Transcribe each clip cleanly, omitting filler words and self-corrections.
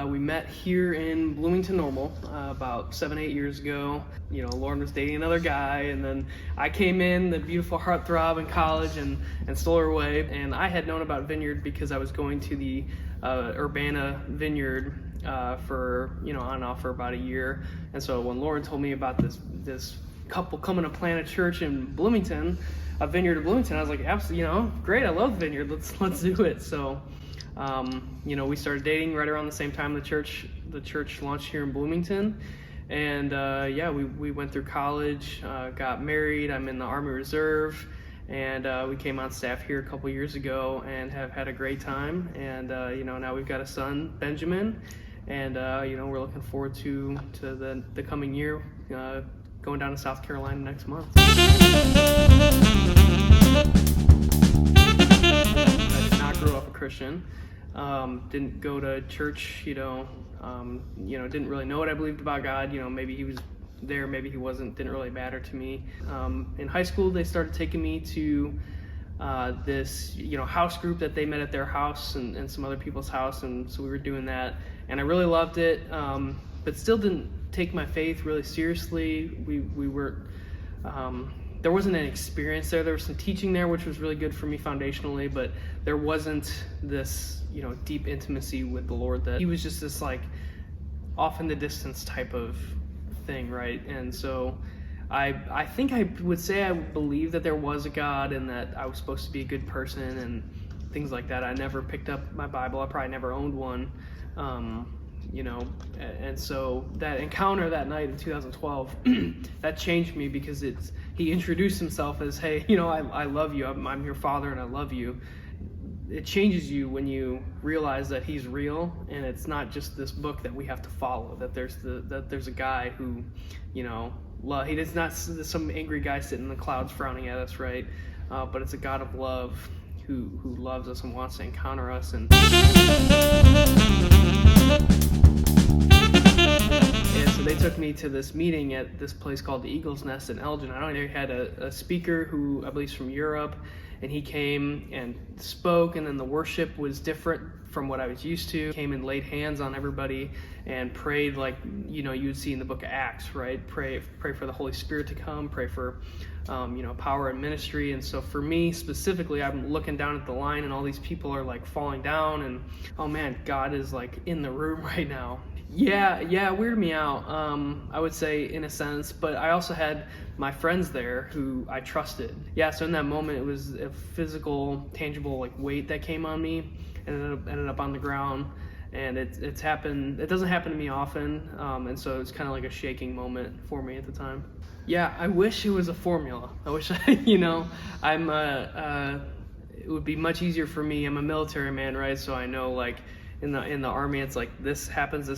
we met here in Bloomington-Normal about 7-8 years ago. Lauren was dating another guy, and then I came in, the beautiful heartthrob in college, and stole her away. And I had known about Vineyard because I was going to the Urbana Vineyard for on and off for about a year. And so when Lauren told me about this couple coming to plant a church in Bloomington, a Vineyard of Bloomington, I was like, absolutely, great, I love Vineyard, let's do it. So we started dating right around the same time the church launched here in Bloomington. And we went through college, got married. I'm in the Army Reserve, and we came on staff here a couple years ago and have had a great time. And now we've got a son, Benjamin, and we're looking forward to the coming year, going down to South Carolina next month. I did not grow up a Christian. Didn't go to church, didn't really know what I believed about God. Maybe he was there, maybe he wasn't, didn't really matter to me. In high school, they started taking me to this, house group that they met at their house and some other people's house. And so we were doing that, and I really loved it, but still didn't take my faith really seriously. We were, there wasn't an experience there. There was some teaching there, which was really good for me foundationally, but there wasn't this, deep intimacy with the Lord. That he was just this like off in the distance type of thing, right? And so I think I would say I believe that there was a God and that I was supposed to be a good person and things like that. I never picked up my Bible. I probably never owned one. And so that encounter that night in 2012, that changed me, because he introduced himself as, hey, I love you. I'm your father and I love you. It changes you when you realize that he's real, and it's not just this book that we have to follow, that there's a guy who, he is not some angry guy sitting in the clouds frowning at us, right? But it's a God of love who loves us and wants to encounter us. And so they took me to this meeting at this place called the Eagle's Nest in Elgin. I know they had a speaker who I believe is from Europe, and he came and spoke, and then the worship was different from what I was used to. Came and laid hands on everybody and prayed like you would see in the book of Acts, right? Pray for the Holy Spirit to come, pray for power and ministry. And so for me specifically, I'm looking down at the line, and all these people are like falling down, and oh man, God is like in the room right now. Yeah, it weirded me out, I would say, in a sense, but I also had my friends there who I trusted. Yeah, so in that moment, it was a physical, tangible like weight that came on me and ended up on the ground. And it's happened. It doesn't happen to me often, and so it's kind of like a shaking moment for me at the time. Yeah, I wish it was a formula. I wish it would be much easier for me. I'm a military man, right? So I know like in the Army, it's like this happens, and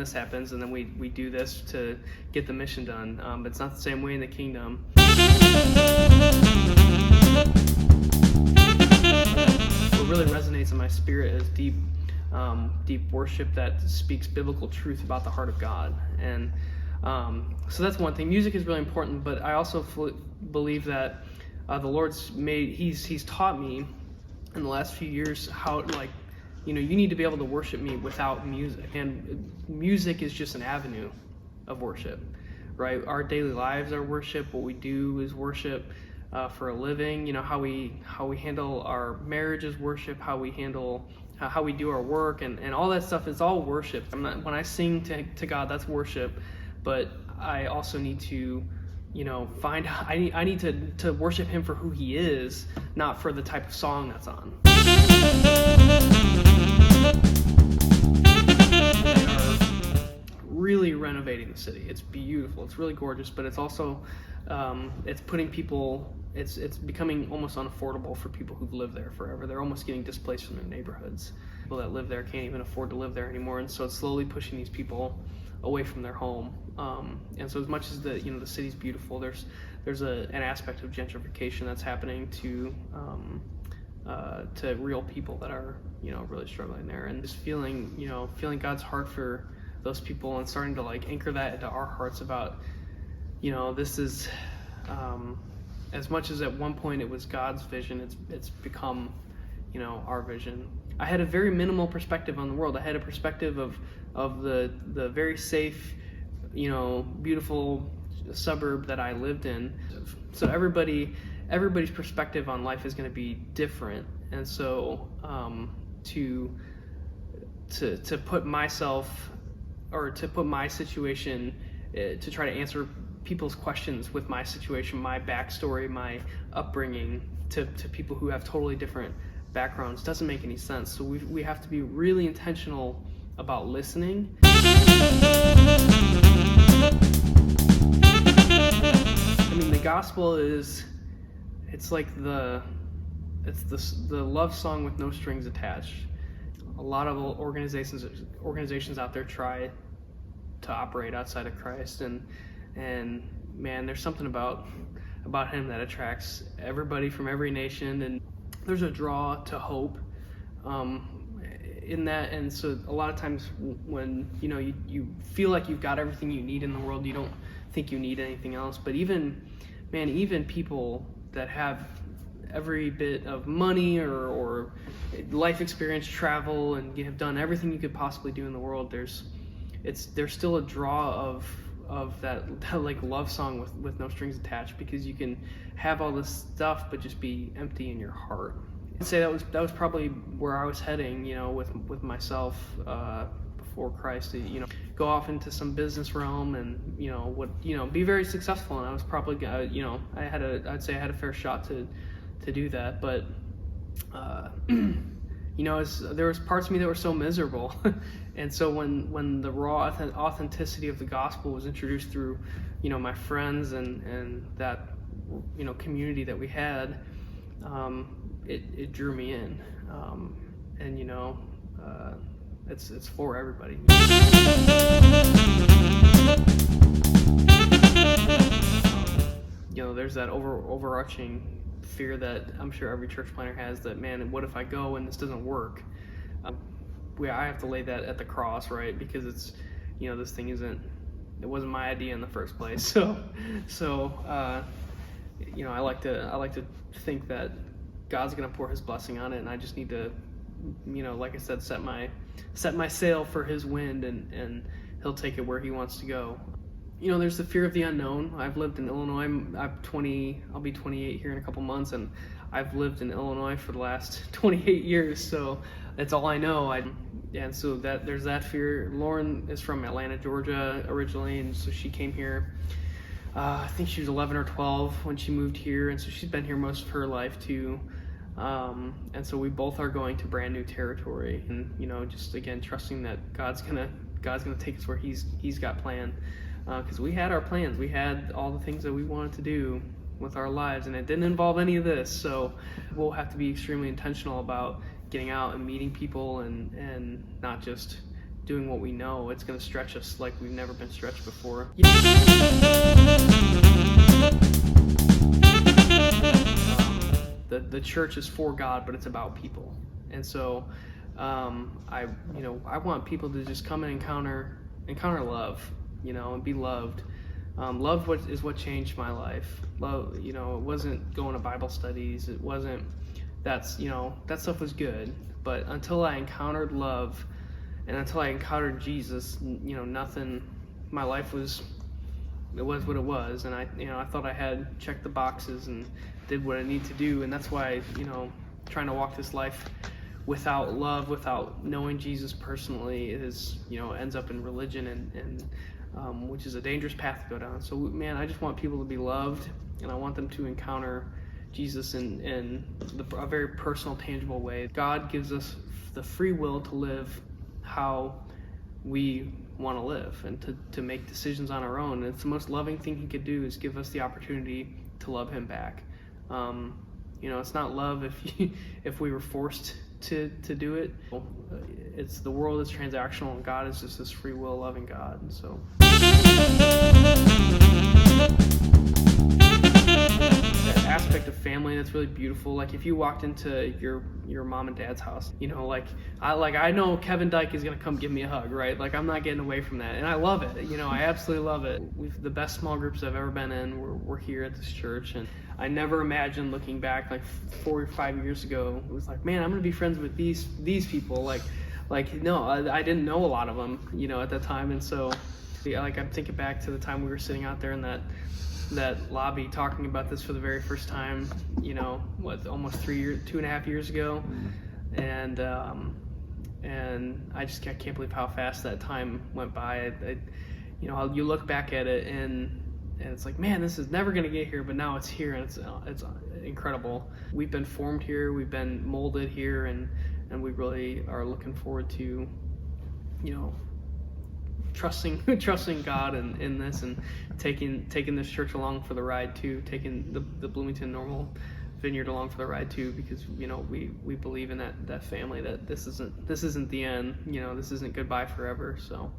this happens, and then we do this to get the mission done. But it's not the same way in the kingdom. What really resonates in my spirit is deep worship that speaks biblical truth about the heart of God. And so that's one thing. Music is really important, but I also believe that the Lord's He's taught me in the last few years how you need to be able to worship me without music. And music is just an avenue of worship, right? Our daily lives are worship. What we do is worship for a living. How we handle our marriage is worship. How we do our work and all that stuff is all worship. When I sing to God, that's worship. But I also need to, I need to worship Him for who He is, not for the type of song that's on. They are really renovating the city. It's beautiful. It's really gorgeous, but it's also it's putting people. It's becoming almost unaffordable for people who've lived there forever. They're almost getting displaced from their neighborhoods. People that live there can't even afford to live there anymore, and so it's slowly pushing these people away from their home. And so as much as the city's beautiful, there's an aspect of gentrification that's happening to real people that are really struggling there, and just feeling God's heart for those people and starting to like anchor that into our hearts about this is as much as at one point it was God's vision, it's become our vision. I had a very minimal perspective on the world. I had a perspective of the very safe, beautiful suburb that I lived in. So everybody's perspective on life is going to be different, and so to put myself, or to put my situation, to try to answer people's questions with my situation, my backstory, my upbringing, to people who have totally different backgrounds doesn't make any sense. So we have to be really intentional about listening. I mean, the gospel it's like the love song with no strings attached. A lot of organizations out there try to operate outside of Christ, and man, there's something about him that attracts everybody from every nation, and there's a draw to hope in that. And so a lot of times when you feel like you've got everything you need in the world, you don't think you need anything else. But even people that have every bit of money or life experience, travel, and you have done everything you could possibly do in the world, there's still a draw of that like love song with no strings attached, because you can have all this stuff but just be empty in your heart. I'd say that was probably where I was heading, with myself before Christ, to go off into some business realm and be very successful. And I was probably I'd say I had a fair shot to do that, but there was parts of me that were so miserable. And so when the raw authenticity of the gospel was introduced through my friends and that community that we had, it drew me in, and it's for everybody. There's that overarching fear that I'm sure every church planner has, that, man, what if I go and this doesn't work? I have to lay that at the cross, right? Because it's, this thing it wasn't my idea in the first place. So I like to think that God's gonna pour His blessing on it, and I just need to, like I said, set my sail for His wind, and He'll take it where He wants to go. There's the fear of the unknown. I've lived in Illinois. I'll be 28 here in a couple months, and I've lived in Illinois for the last 28 years, so that's all I know. And so there's that fear. Lauren is from Atlanta, Georgia originally, and so she came here. I think she was 11 or 12 when she moved here, and so she's been here most of her life too. And so we both are going to brand new territory, and just again trusting that God's gonna take us where He's got planned. Because we had our plans, we had all the things that we wanted to do with our lives, and it didn't involve any of this. So we'll have to be extremely intentional about getting out and meeting people, and not just doing what we know. It's going to stretch us like we've never been stretched before. The church is for God, but it's about people, and so I want people to just come and encounter love. And be loved. Love is what changed my life. Love, it wasn't going to Bible studies. It wasn't, that stuff was good. But until I encountered love, and until I encountered Jesus, nothing, my life was what it was. And I thought I had checked the boxes and did what I need to do. And that's why, trying to walk this life without love, without knowing Jesus personally, ends up in religion, and which is a dangerous path to go down. So, man, I just want people to be loved, and I want them to encounter Jesus in a very personal, tangible way. God gives us the free will to live how we want to live, and to make decisions on our own. And it's the most loving thing He could do, is give us the opportunity to love Him back. It's not love if we were forced to do it. It's the world is transactional, and God is just this free will loving God. And so that aspect of family family that's really beautiful. Like if you walked into your mom and dad's house, you know, I know Kevin Dyke is gonna come give me a hug, right? Like I'm not getting away from that, and I love it. You know, I absolutely love it. We've the best small groups I've ever been in. We're here at this church, and I never imagined looking back like 4 or 5 years ago. It was like, man, I'm gonna be friends with these people. Like no, I didn't know a lot of them, you know, at that time, and so like I'm thinking back to the time we were sitting out there in that lobby talking about this for the very first time, you know, almost 2.5 years ago, and I can't believe how fast that time went by. You know, you look back at it and it's like, man, this is never gonna get here, but now it's here, and it's incredible. We've been formed here, we've been molded here, and we really are looking forward to, you know, trusting God in this, and taking this church along for the ride too, taking the Bloomington-Normal Vineyard along for the ride too, because, you know, we believe in that family, that this isn't the end, you know, this isn't goodbye forever. So